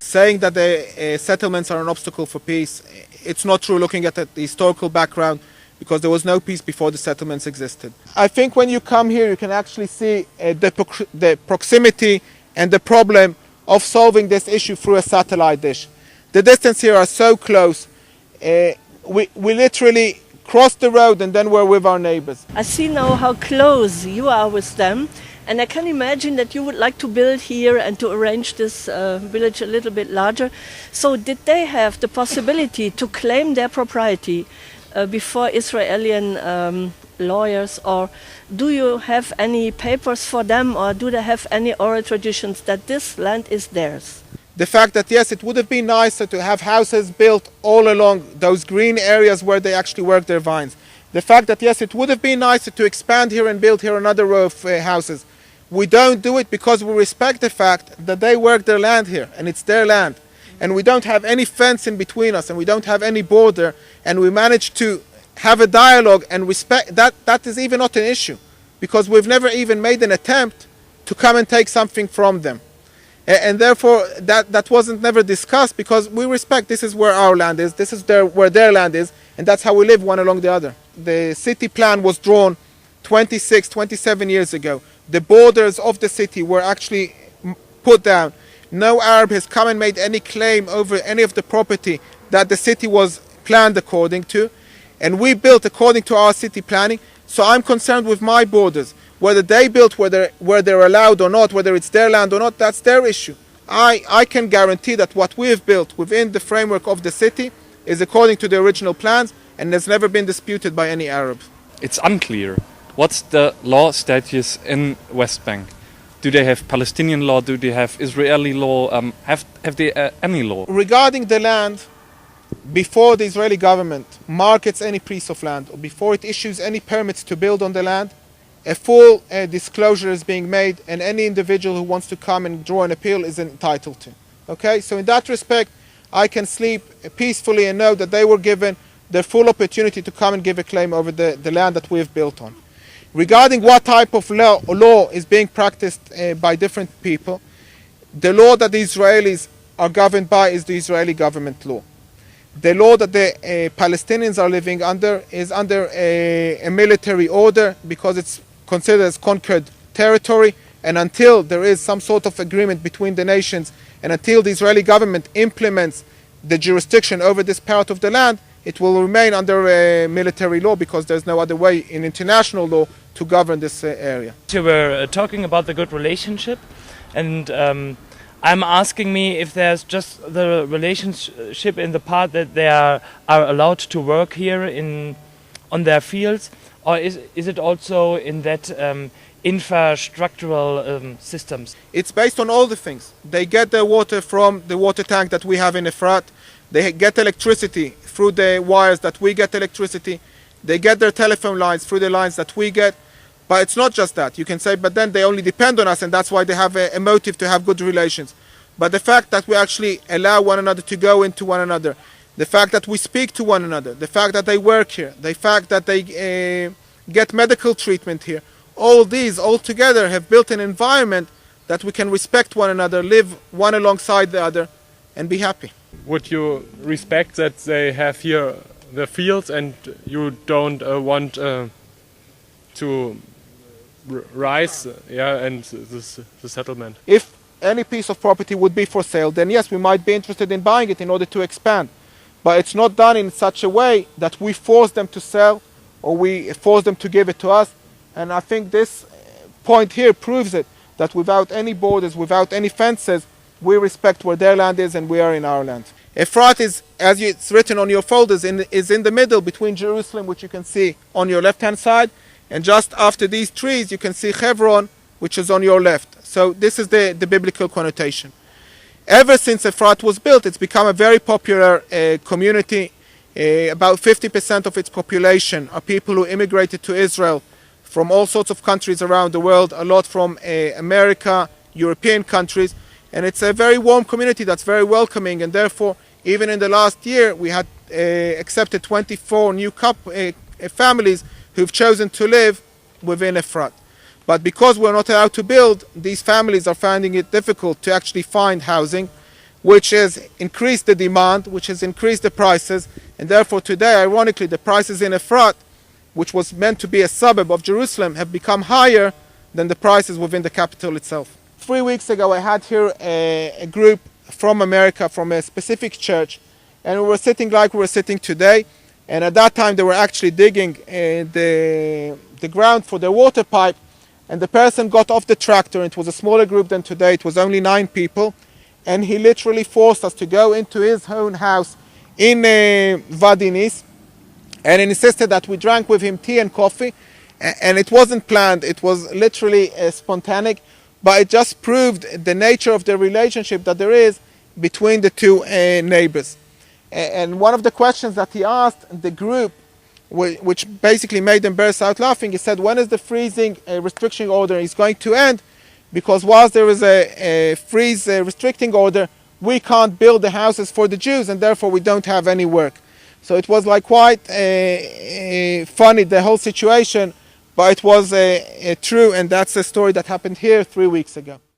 saying that the settlements are an obstacle for peace, it's not true looking at the historical background, because there was no peace before the settlements existed. I think when you come here, you can actually see the proximity and the problem of solving this issue through a satellite dish. The distance here are so close. We literally cross the road and then we're with our neighbors. I see now how close you are with them, and I can imagine that you would like to build here and to arrange this village a little bit larger. So did they have the possibility to claim their propriety before Israeli lawyers, or do you have any papers for them, or do they have any oral traditions that this land is theirs? The fact that, yes, it would have been nicer to have houses built all along those green areas where they actually work their vines. The fact that, yes, it would have been nicer to expand here and build here another row of houses. We don't do it because we respect the fact that they work their land here and it's their land. And we don't have any fence in between us and we don't have any border, and we manage to have a dialogue and respect that. That is even not an issue, because we've never even made an attempt to come and take something from them. And therefore that wasn't never discussed, because we respect this is where our land is, this is where their land is, and that's how we live one along the other. The city plan was drawn 27 years ago. The borders of the city were actually put down. No Arab has come and made any claim over any of the property that the city was planned according to, and we built according to our city planning. So I'm concerned with my borders. Whether they built where they're allowed or not, whether it's their land or not, that's their issue. I can guarantee that what we have built within the framework of the city is according to the original plans, and has never been disputed by any Arab. It's unclear. What's the law status in West Bank? Do they have Palestinian law? Do they have Israeli law? Have they any law? Regarding the land, before the Israeli government markets any piece of land, or before it issues any permits to build on the land, a full disclosure is being made, and any individual who wants to come and draw an appeal is entitled to. Okay, so in that respect, I can sleep peacefully and know that they were given the full opportunity to come and give a claim over the land that we have built on. Regarding what type of law is being practiced by different people, the law that the Israelis are governed by is the Israeli government law. The law that the Palestinians are living under is under a military order, because it's considered as conquered territory, and until there is some sort of agreement between the nations, and until the Israeli government implements the jurisdiction over this part of the land, it will remain under a military law, because there's no other way in international law to govern this area. You were talking about the good relationship, and I'm asking me if there's just the relationship in the part that they are allowed to work here on their fields, or is it also in that infrastructural systems? It's based on all the things. They get their water from the water tank that we have in Efrat. They get electricity through the wires that we get electricity. They get their telephone lines through the lines that we get. But it's not just that. You can say, but then they only depend on us, and that's why they have a motive to have good relations. But the fact that we actually allow one another to go into one another, the fact that we speak to one another, the fact that they work here, the fact that they get medical treatment here, all these all together have built an environment that we can respect one another, live one alongside the other, and be happy. Would you respect that they have here the fields, and you don't want to rise and the settlement? If any piece of property would be for sale, then yes, we might be interested in buying it in order to expand. But it's not done in such a way that we force them to sell, or we force them to give it to us. And I think this point here proves it, that without any borders, without any fences, we respect where their land is and we are in our land. Efrat is, as it's written on your folders, is in the middle between Jerusalem, which you can see on your left-hand side, and just after these trees you can see Hebron, which is on your left. So this is the biblical connotation. Ever since Efrat was built, it's become a very popular community. About 50% of its population are people who immigrated to Israel from all sorts of countries around the world, a lot from America, European countries, and it's a very warm community that's very welcoming, and therefore even in the last year we had accepted 24 new families who've chosen to live within Efrat. But because we're not allowed to build, these families are finding it difficult to actually find housing. which has increased the demand, which has increased the prices, and therefore today, ironically, the prices in Efrat, which was meant to be a suburb of Jerusalem, have become higher than the prices within the capital itself. 3 weeks ago, I had here a group from America, from a specific church, and we were sitting like we were sitting today, and at that time they were actually digging the ground for their water pipe, and the person got off the tractor. It was a smaller group than today, it was only 9 people, and he literally forced us to go into his own house in Wadi Nis, and insisted that we drank with him tea and coffee, and it wasn't planned, it was literally spontaneous, but it just proved the nature of the relationship that there is between the two neighbors. And one of the questions that he asked the group, which basically made them burst out laughing, he said, when is the freezing restriction order is going to end? Because whilst there is a freeze restricting order, we can't build the houses for the Jews, and therefore we don't have any work. So it was like quite funny, the whole situation, but it was true, and that's a story that happened here 3 weeks ago.